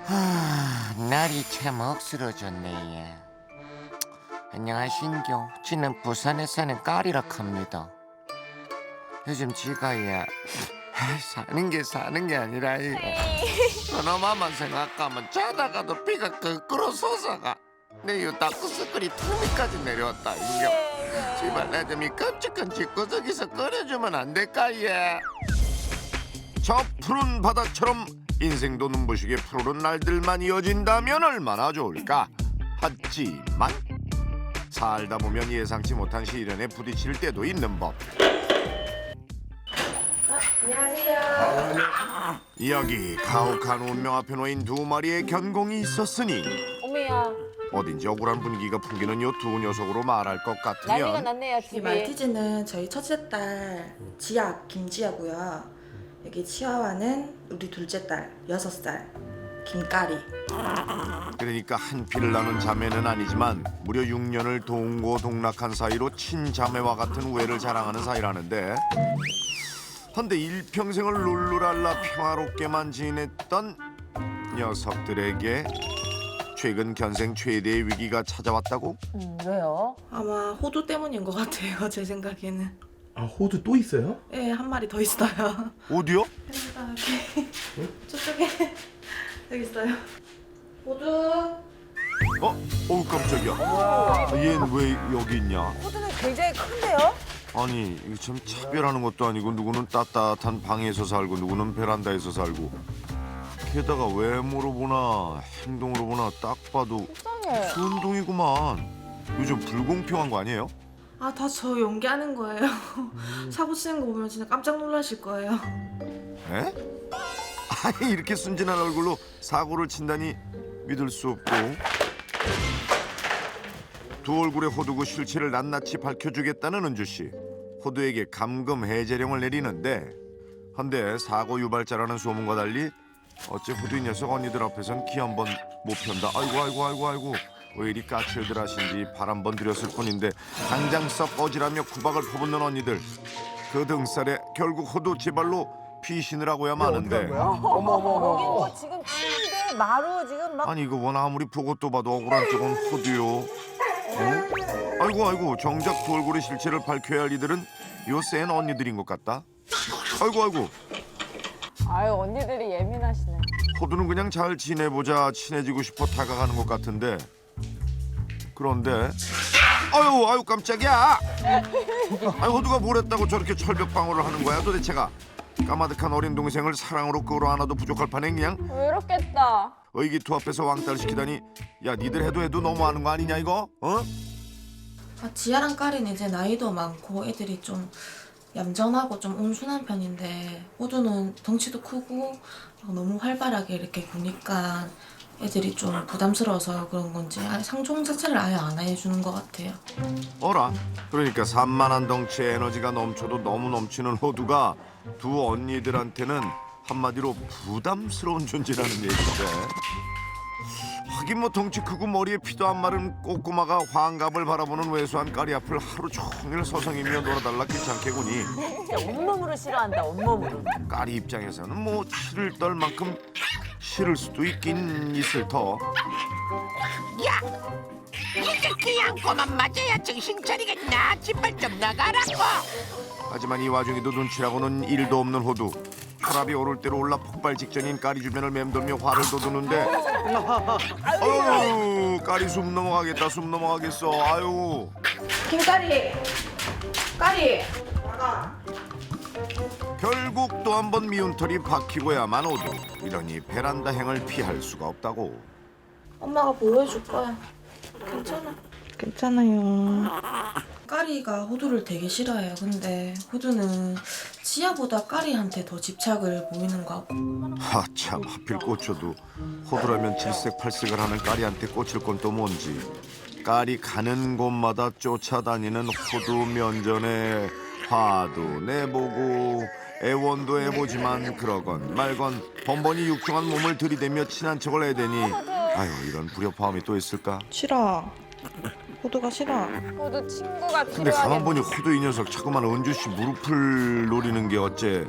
날이 참 억스러졌네. 안녕하신겨. 지는 부산에 사는 까리락 합니다. 요즘 지가 사는 게 아니라 그놈만 생각하면 자다가도 피가 거꾸로 솟아가. 내 요 다크서클이 턱밑까지 내려왔다 인겨. 제발 내 좀 이 끔찍한 집구석에서 꺼내주면 안 될까 얘. 저 푸른 바다처럼 인생도 눈부시게 푸른 날들만 이어진다면 얼마나 좋을까. 하지만 살다 보면 예상치 못한 시련에 부딪힐 때도 있는 법. 안녕하세요. 여기 가혹한 운명 앞에 놓인 두 마리의 견공이 있었으니 어머야, 어딘지 억울한 분위기가 풍기는 요 두 녀석으로 말할 것 난리가 같으면 났네요, 이 집이. 말티즈는 저희 첫째 딸 지아 김지아고요. 여기 치와와는 우리 둘째 딸 6살 김까리. 그러니까 한 피를 나눈 자매는 아니지만 무려 6년을 동고동락한 사이로 친자매와 같은 우애를 자랑하는 사이라는데, 헌데 일평생을 룰루랄라 평화롭게만 지냈던 녀석들에게 최근 견생 최대의 위기가 찾아왔다고? 왜요? 아마 호두 때문인 것 같아요. 제 생각에는. 아, 호두 또 있어요? 예, 한 마리 더 있어요. 어디요? 여기 저쪽에 여기 있어요. 호두. 어우 깜짝이야. 얘는 왜 여기 있냐? 호두는 굉장히 큰데요? 아니 이거 참 차별하는 것도 아니고 누구는 따뜻한 방에서 살고 누구는 베란다에서 살고, 게다가 외모로 보나 행동으로 보나 딱 봐도 속상해. 순둥이구만. 요즘 불공평한 거 아니에요? 아, 다 저 연기하는 거예요. 사고 치는 거 보면 진짜 깜짝 놀라실 거예요. 에? 아니 이렇게 순진한 얼굴로 사고를 친다니 믿을 수 없고, 두 얼굴의 호두고 실체를 낱낱이 밝혀주겠다는 은주씨. 호두에게 감금 해제령을 내리는데, 헌데 사고 유발자라는 소문과 달리 어째 호두 이 녀석 언니들 앞에선 기 한 번 못 편다. 아이고 왜 이리 까칠들 하신지 발 한 번 들였을 뿐인데 당장 썩 어지라며 구박을 퍼붓는 언니들. 그 등살에 결국 호두 제발로 피신을 하고야 마는데, 여기 뭐 지금 침대, 마루 지금 막. 아니 이거 원 아무리 보고 또 봐도 억울한 쪽은 호두요. 어? 아이고 정작 두 얼굴의 실체를 밝혀야 할 이들은 요 센 언니들인 것 같다. 아이고 아유, 언니들이 예민하시네. 호두는 그냥 잘 지내보자 친해지고 싶어 다가가는 것 같은데, 그런데 아유 깜짝이야. 아니 호두가 뭘 했다고 저렇게 철벽 방어를 하는 거야 도대체가. 까마득한 어린 동생을 사랑으로 끌어안아도 부족할 판에 그냥 외롭겠다. 의기투합해서 왕따를 시키다니. 야 니들 해도 너무하는 거 아니냐 이거? 어? 아, 지아랑 까리는 이제 나이도 많고 애들이 좀 얌전하고 좀 온순한 편인데, 호두는 덩치도 크고 너무 활발하게 이렇게 구니까 애들이 좀 부담스러워서 그런 건지 상종 자체를 아예 안 해주는 것 같아요. 어라? 그러니까 산만한 덩치에 에너지가 넘쳐도 너무 넘치는 호두가 두 언니들한테는 한마디로 부담스러운 존재라는 얘기인데, 하긴 뭐 덩치 크고 머리에 피도 안 마른 꼬꼬마가 환갑을 바라보는 왜소한 까리 앞을 하루 종일 서성이며 놀아달라 귀찮게구니. 진짜 온몸으로 싫어한다, 온몸으로. 까리 입장에서는 뭐 치를 떨 만큼 싫을 수도 있긴 있을 터. 이제 그냥 꼬만 맞아야 정신 차리겠나. 집발 좀 나가라고. 하지만 이 와중에도 눈치라고는 일도 없는 호두. 혈압이 오를 대로 올라 폭발 직전인 까리 주변을 맴돌며 화를 돋우는데, 아유 까리 숨 넘어가겠어. 아유. 김까리! 까리! 결국 또 한 번 미운 털이 박히고야만 호두. 이러니 베란다 행을 피할 수가 없다고. 엄마가 보호해줄 거야. 괜찮아요. 까리가 호두를 되게 싫어해요. 근데 호두는 지아보다 까리한테 더 집착을 보이는 거 같고. 하참 하필 꽂혀도 호두라면 질색팔색을 하는 까리한테 꽂힐 건 또 뭔지. 까리 가는 곳마다 쫓아다니는 호두 면전에 화도 내보고 애원도 해보지만 그러건 말건 번번이 육중한 몸을 들이대며 친한 척을 해대니, 아유 이런 불협화음이 또 있을까? 싫어. 호두가 싫어. 호두 친구가 근데 가만 필요하겠네. 보니 호두 이 녀석 자꾸만 은주씨 무릎을 노리는 게 어째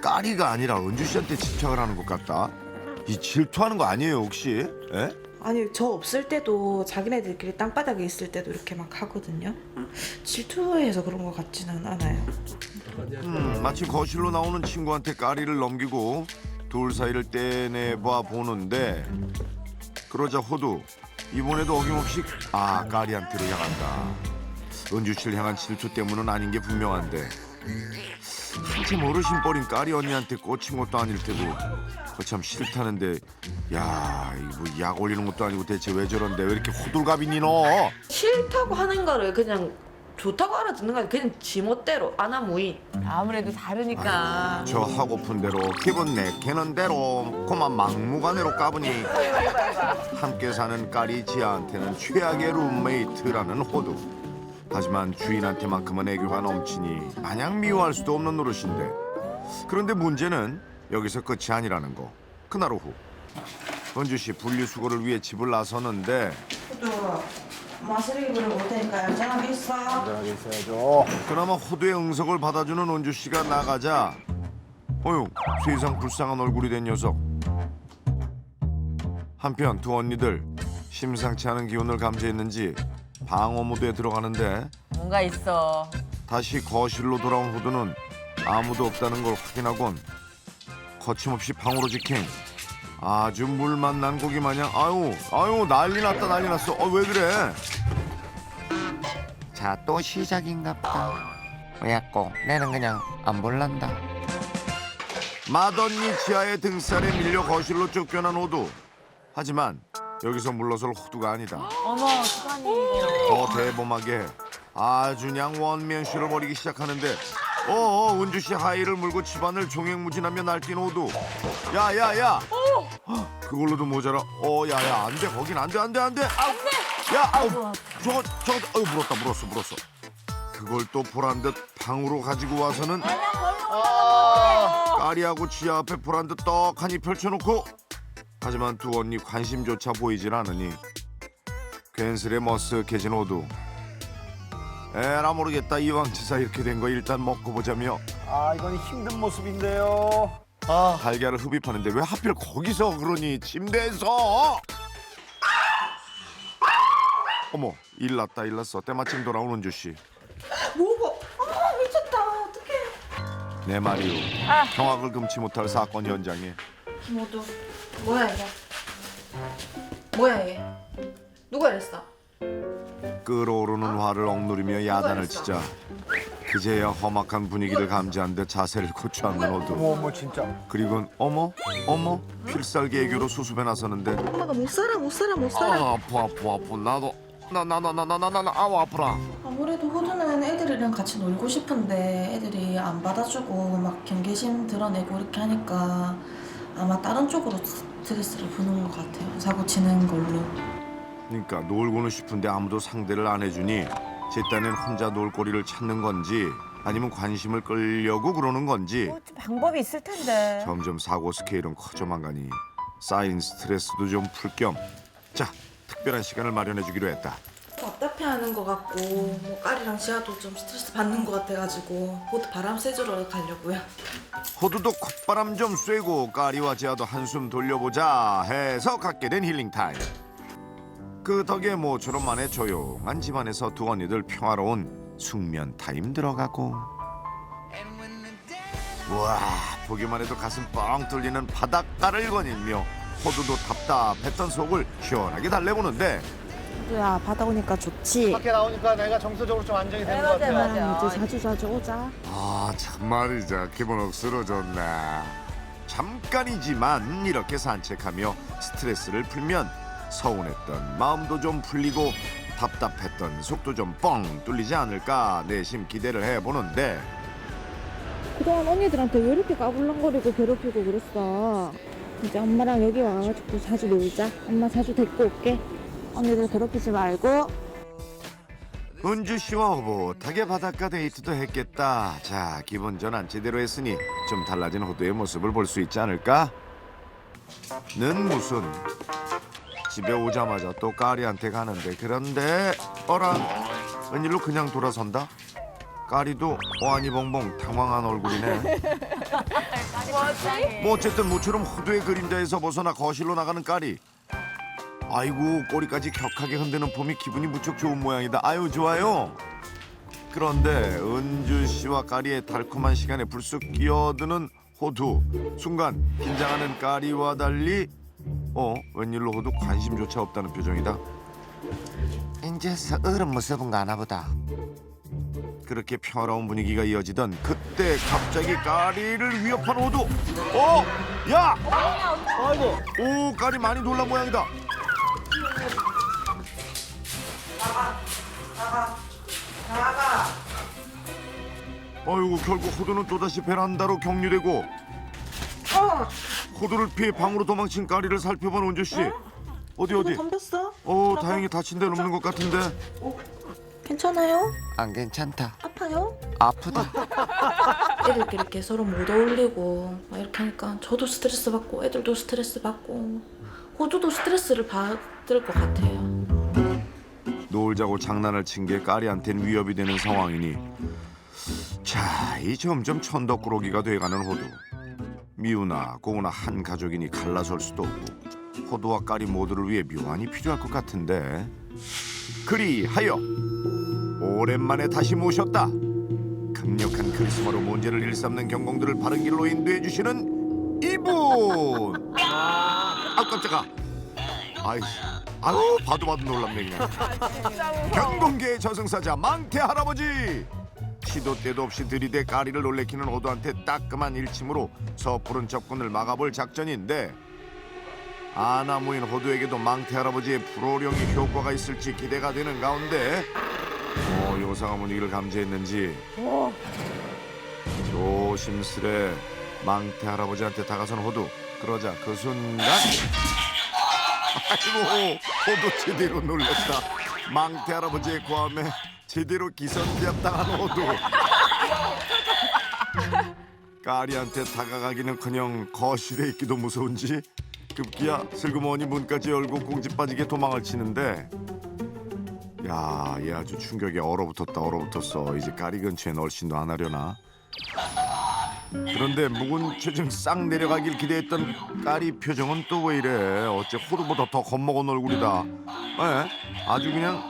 까리가 아니라 은주씨한테 집착을 하는 것 같다. 이 질투하는 거 아니에요 혹시? 예? 아니 저 없을 때도 자기네들끼리 땅바닥에 있을 때도 이렇게 막 하거든요. 질투해서 그런 것 같지는 않아요. 마치 거실로 나오는 친구한테 까리를 넘기고 둘 사이를 떼내봐 보는데 그러자 호두 이번에도 어김없이 까리한테로 향한다. 은주 씨를 향한 질투 때문은 아닌 게 분명한데 한참 어르신 뻘인 까리 언니한테 꽂힌 것도 아닐 테고 참 싫다는데 야 이거 뭐 약 올리는 것도 아니고 대체 왜 저런데 왜 이렇게 호들갑이니 너? 싫다고 하는 거를 그냥 좋다고 알아듣는 거 아니야. 그냥 지멋대로 아나무인. 아무래도 다르니까. 저 하고픈 대로 기분 내키는 대로 그만 막무가내로 까부니 함께 사는 까리 지아한테는 최악의 룸메이트라는 호두. 하지만 주인한테만큼은 애교가 넘치니 마냥 미워할 수도 없는 노릇인데 그런데 문제는 여기서 끝이 아니라는 거. 그날 오후 은주 씨 분리수거를 위해 집을 나서는데 호두, 엄마 쓰레기 버리고 올 테니까 얌전하게 있어. 그나마 호두의 응석을 받아주는 은주 씨가 나가자 어휴 세상 불쌍한 얼굴이 된 녀석. 한편 두 언니들 심상치 않은 기운을 감지했는지 방어무드에 들어가는데 뭔가 있어. 다시 거실로 돌아온 호두는 아무도 없다는 걸 확인하곤 거침없이 방으로 직행. 아주 물만 난 고기 마냥 아유 난리 났다 난리 났어. 왜 그래? 자, 또 시작인갑다. 왜야꼬 내는 그냥 안 볼란다. 맏언니 지아의 등살에 밀려 거실로 쫓겨난 호두. 하지만 여기서 물러설 호두가 아니다. 어머, 수관이. 더 대범하게 아주 그냥 원맨쇼를 벌이기 시작하는데 은주 씨 하의를 물고 집안을 종횡무진하며 날뛴 호두. 야야야 그걸로도 모자라. 야야 안돼 거긴 안돼 야 저거 물었어. 그걸 또 보란 듯 방으로 가지고 와서는 까리하고 지아 앞에 보란 듯 떡하니 펼쳐놓고 하지만 두 언니 관심조차 보이질 않으니 괜스레 머쓱해진 호두. 에라 모르겠다. 이왕치사 이렇게 된 거 일단 먹고 보자며 이건 힘든 모습인데요. 달걀을 흡입하는데 왜 하필 거기서 그러니 침대에서. 어머 일났어. 때마침 돌아온 은주씨. 뭐고? 미쳤다. 어떡해. 내 말이오. 경악을 금치 못할 사건 현장에 모두 뭐야 이게? 뭐야 이게? 누가 이랬어? 끓어오르는 화를 억누르며 야단을 치자 그제야 험악한 분위기를 감지한 듯 자세를 고추하는 호두. 어머 진짜. 그리곤 어머 필살기 애교로 수습해 나서는데 엄마가 못 살아. 아파 나도 나 아우 아프라. 아무래도 호두는 애들이랑 같이 놀고 싶은데 애들이 안 받아주고 막 경계심 드러내고 이렇게 하니까 아마 다른 쪽으로 스트레스를 푸는 것 같아요. 사고 치는 걸로. 그러니까 놀고는 싶은데 아무도 상대를 안 해주니 제 딴엔 혼자 놀거리를 찾는 건지 아니면 관심을 끌려고 그러는 건지 뭐 방법이 있을 텐데. 점점 사고 스케일은 커져만 가니 쌓인 스트레스도 좀 풀 겸 자 특별한 시간을 마련해주기로 했다. 답답해하는 것 같고 뭐 까리랑 지아도 좀 스트레스 받는 것 같아가지고 호두 바람 쐬주러 가려고요. 호두도 콧바람 좀 쐬고 까리와 지아도 한숨 돌려보자 해서 갖게 된 힐링 타임. 그 덕에 모처럼 만에 조용한 집안에서 두 언니들 평화로운 숙면 타임 들어가고 우와 보기만 해도 가슴 뻥 뚫리는 바닷가를 거닐며 호두도 답답했던 속을 시원하게 달래보는데 야 바다 오니까 좋지. 밖에 나오니까 내가 정서적으로 좀 안정이 되는 것 같아요. 이제 자주 오자. 참말이자 기분 억수러졌네. 잠깐이지만 이렇게 산책하며 스트레스를 풀면 서운했던 마음도 좀 풀리고 답답했던 속도 좀 뻥 뚫리지 않을까 내심 기대를 해보는데 그동안 언니들한테 왜 이렇게 까불랑거리고 괴롭히고 그랬어? 이제 엄마랑 여기 와가지고 자주 놀자. 엄마 자주 데리고 올게. 언니들 괴롭히지 말고. 은주 씨와 오붓하게 바닷가 데이트도 했겠다. 자 기분 전환 제대로 했으니 좀 달라진 호두의 모습을 볼 수 있지 않을까? 는 무슨 집에 오자마자 또 까리한테 가는데 그런데 어라 웬일로 그냥 돌아선다? 까리도 어안이 벙벙 당황한 얼굴이네. 뭐 어쨌든 모처럼 호두의 그림자에서 벗어나 거실로 나가는 까리. 아이고 꼬리까지 격하게 흔드는 폼이 기분이 무척 좋은 모양이다. 아유 좋아요. 그런데 은주 씨와 까리의 달콤한 시간에 불쑥 끼어드는 호두. 순간 긴장하는 까리와 달리 웬일로 호두 관심조차 없다는 표정이다. 인제서 어른 무서운 거 아나 보다. 그렇게 평화로운 분위기가 이어지던 그때 갑자기 까리를 위협한 호두. 야! 아이고. 오, 까리 많이 놀란 모양이다. 나가. 아이고 결국 호두는 또다시 베란다로 격리되고 호두를 피해 방으로 도망친 까리를 살펴본 은주 씨. 어디? 덤볐어? 다행히 다친 데는 없는 것 같은데. 괜찮아요? 안 괜찮다. 아파요? 아프다. 애들끼리 이렇게 서로 못 어울리고 막 이렇게 하니까 저도 스트레스 받고 애들도 스트레스 받고 호두도 스트레스를 받을 것 같아요. 놀자고 장난을 친 게 까리한테는 위협이 되는 상황이니 자, 이 점점 천덕꾸러기가 돼가는 호두. 미우나 고우나 한 가족이니 갈라설 수도 없고 호두와 까리 모두를 위해 묘안이 필요할 것 같은데 그리하여 오랜만에 다시 모셨다. 강력한 카리스마로 문제를 일삼는 경공들을 바른 길로 인도해 주시는 이분. 아 깜짝아. 아유 봐도 놀랍네 그냥. 경공계의 저승사자 망태 할아버지. 시도 때도 없이 들이대 까리를 놀래키는 호두한테 따끔한 일침으로 섣부른 접근을 막아볼 작전인데 아나무인 호두에게도 망태 할아버지의 불호령이 효과가 있을지 기대가 되는 가운데 요상한 분위기를 감지했는지 조심스레 망태 할아버지한테 다가선 호두. 그러자 그 순간 아이고 호두 제대로 놀랐다. 망태 할아버지의 고함에 제대로 기선제압당한 호두. 까리한테 다가가기는커녕 거실에 있기도 무서운지 급기야 슬그머니 문까지 열고 꽁지 빠지게 도망을 치는데 야, 얘 아주 충격에 얼어붙었어. 이제 까리 근처에 얼씬도 안 하려나. 그런데 묵은 표정 싹 내려가길 기대했던 까리 표정은 또 왜 이래. 어째 호두보다 더 겁먹은 얼굴이다. 아주 그냥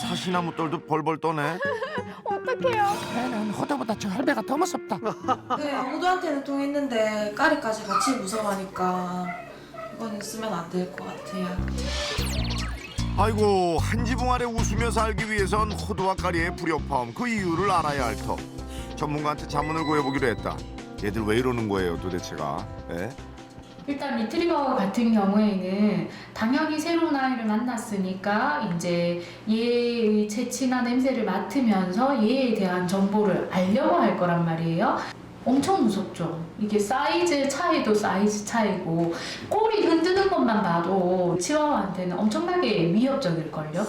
사시나무 떨도 벌벌 떠네. 나는 호두보다 저 할배가 더 무섭다. 네, 호두한테는 통했는데 까리까지 같이 무서워하니까 이건 쓰면 안 될 것 같아요. 아이고 한 지붕 아래 웃으며 살기 위해선 호두와 까리의 불협화음 그 이유를 알아야 할 터. 전문가한테 자문을 구해보기로 했다. 얘들 왜 이러는 거예요 도대체가? 일단 리트리버 같은 경우에는 당연히 새로운 아이를 만났으니까 이제 얘의 재치나 냄새를 맡으면서 얘에 대한 정보를 알려고 할 거란 말이에요. 엄청 무섭죠. 이게 사이즈 차이도 사이즈 차이고 꼬리 흔드는 것만 봐도 치와와한테는 엄청나게 위협적일걸요.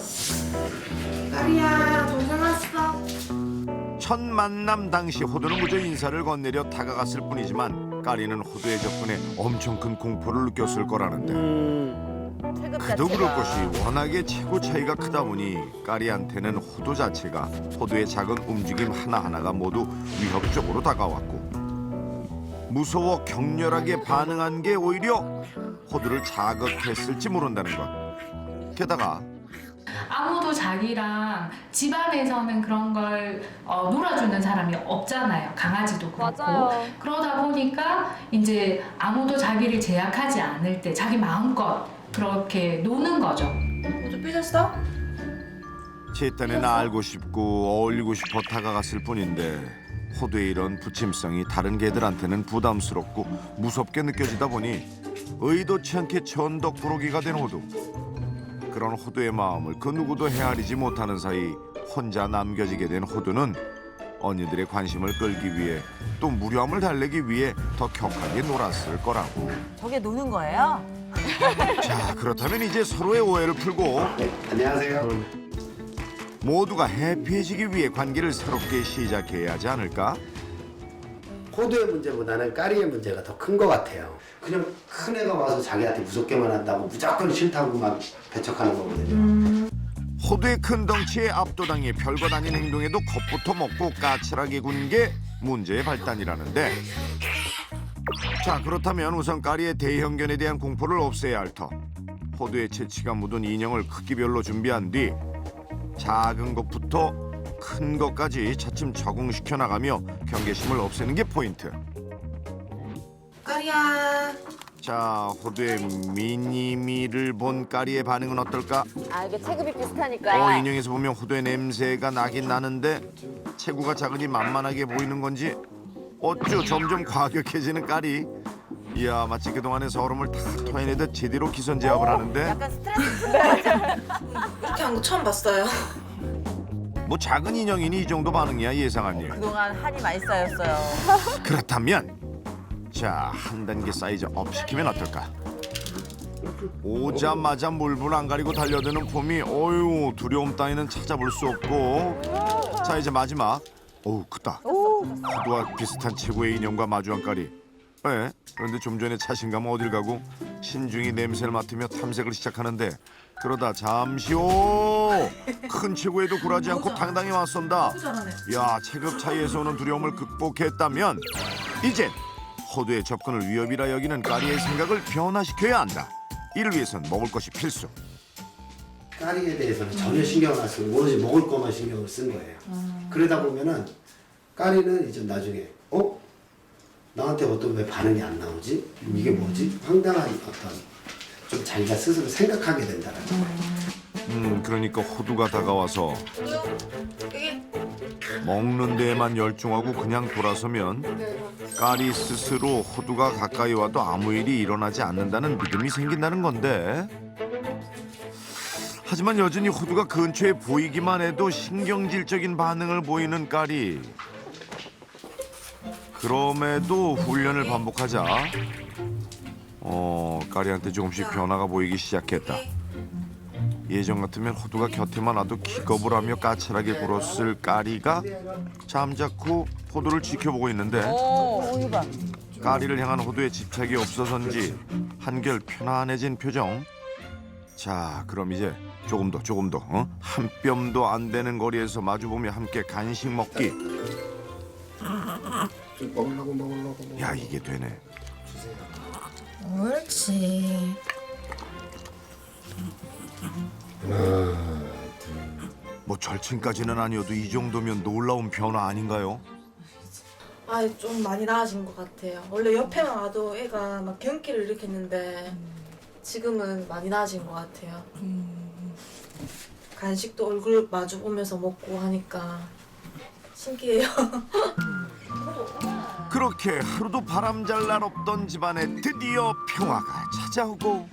까리야, 동생 왔어. 첫 만남 당시 호두는 그저 인사를 건네려 다가갔을 뿐이지만 까리는 호두의 접근에 엄청 큰 공포를 느꼈을 거라는데 그도 그럴 것이 워낙에 체구 차이가 크다 보니 까리한테는 호두 자체가 호두의 작은 움직임 하나하나가 모두 위협적으로 다가왔고 무서워 격렬하게 반응한 게 오히려 호두를 자극했을지 모른다는 것. 게다가 아무도 자기랑 집안에서는 그런 걸 놀아주는 사람이 없잖아요. 강아지도 그렇고. 맞아요. 그러다 보니까 이제 아무도 자기를 제약하지 않을 때 자기 마음껏 그렇게 노는 거죠. 호두 삐졌어? 제 딴에는 알고 싶고 어울리고 싶어 다가갔을 뿐인데 호두의 이런 부침성이 다른 개들한테는 부담스럽고 무섭게 느껴지다 보니 의도치 않게 천덕꾸러기가 된 호두. 그런 호두의 마음을 그 누구도 헤아리지 못하는 사이 혼자 남겨지게 된 호두는 언니들의 관심을 끌기 위해 또 무료함을 달래기 위해 더 격하게 놀았을 거라고. 저게 노는 거예요? 자, 그렇다면 이제 서로의 오해를 풀고 안녕하세요. 모두가 해피해지기 위해 관계를 새롭게 시작해야 하지 않을까? 호두의 문제보다는 까리의 문제가 더 큰 것 같아요. 그냥 큰 애가 와서 자기한테 무섭게만 한다고 무조건 싫다고 막 배척하는 거거든요. 호두의 큰 덩치에 압도당해 별것 아닌 행동에도 겁부터 먹고 까칠하게 군 게 문제의 발단이라는데 자, 그렇다면 우선 까리의 대형견에 대한 공포를 없애야 할 터. 호두의 채취가 묻은 인형을 크기별로 준비한 뒤 작은 것부터 큰 것까지 차츰 적응시켜 나가며 경계심을 없애는 게 포인트. 까리야. 자, 호두의 미니미를 본 까리의 반응은 어떨까? 아 이게 체급이 비슷하니까. 인형에서 보면 호두의 냄새가 나긴 나는데 체구가 작으니 만만하게 보이는 건지 어쭈 점점 과격해지는 까리. 이야, 마치 그동안의 서름을 다 토해내듯 제대로 기선제압을 하는데 약간 스트레스. 이렇게 한 거 처음 봤어요. 뭐 작은 인형이니 이 정도 반응이야 예상한 일. 그동안 한이 많이 쌓였어요. 그렇다면 자, 한 단계 사이즈 업 시키면 어떨까? 오자마자 물불 안 가리고 달려드는 폼이 어휴, 두려움 따위는 찾아볼 수 없고. 자, 이제 마지막. 어우, 크다. 호두와 비슷한 체구의 인형과 마주한 까리. 네, 그런데 좀 전에 자신감은 어딜 가고 신중히 냄새를 맡으며 탐색을 시작하는데 그러다 잠시 후 큰 체구에도 굴하지 않고 당당히 맞선다. 야, 체급 차이에서 오는 두려움을 극복했다면 이젠 호두의 접근을 위협이라 여기는 까리의 생각을 변화시켜야 한다. 이를 위해선 먹을 것이 필수. 까리에 대해서는 전혀 신경을 안 쓰고 오로지 먹을 것만 신경을 쓴 거예요. 그러다 보면은 까리는 이제 나중에 나한테 어떤 왜 반응이 안 나오지? 이게 뭐지? 황당한 어떤 좀 자기가 스스로 생각하게 된다라는 거예요. 그러니까 호두가 다가와서 먹는 데에만 열중하고 그냥 돌아서면 까리 스스로 호두가 가까이 와도 아무 일이 일어나지 않는다는 믿음이 생긴다는 건데, 하지만 여전히 호두가 근처에 보이기만 해도 신경질적인 반응을 보이는 까리. 그럼에도 훈련을 반복하자 까리한테 조금씩 변화가 보이기 시작했다. 예전 같으면 호두가 곁에만 와도 기겁을 하며 까칠하게 굴었을 까리가 잠자코 호두를 지켜보고 있는데 이거 봐. 까리를 향한 호두에 집착이 없어서인지 한결 편안해진 표정. 자, 그럼 이제 조금 더 한 뼘도 안 되는 거리에서 마주보며 함께 간식 먹기. 먹으려고. 야, 이게 되네. 옳지. 뭐 절친까지는 아니어도 이 정도면 놀라운 변화 아닌가요? 아, 좀 많이 나아진 것 같아요. 원래 옆에만 와도 애가 막 경기를 일으켰는데 지금은 많이 나아진 것 같아요. 간식도 얼굴 마주 보면서 먹고 하니까 신기해요. 그렇게 하루도 바람잘 날 없던 집안에 드디어 평화가 찾아오고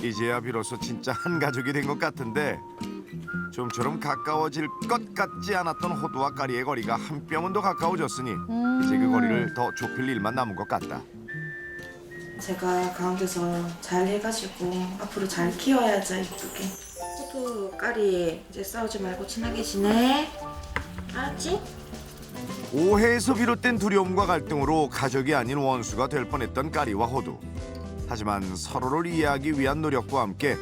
이제야 비로소 진짜 한 가족이 된 것 같은데 좀처럼 가까워질 것 같지 않았던 호두와 까리의 거리가 한 뼘은 더 가까워졌으니 이제 그 거리를 더 좁힐 일만 남은 것 같다. 제가 가운데서 잘 해가지고 앞으로 잘 키워야죠, 이쁘게. 호두, 까리 이제 싸우지 말고 친하게 지내. 알았지? 오해에서 비롯된 두려움과 갈등으로 가족이 아닌 원수가 될 뻔했던 까리와 호두. 하지만 서로를 이해하기 위한 노력과 함께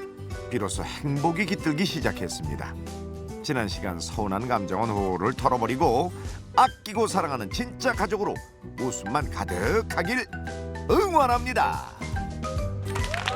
비로소 행복이 깃들기 시작했습니다. 지난 시간 서운한 감정은 호를 털어버리고 아끼고 사랑하는 진짜 가족으로 웃음만 가득하길 응원합니다.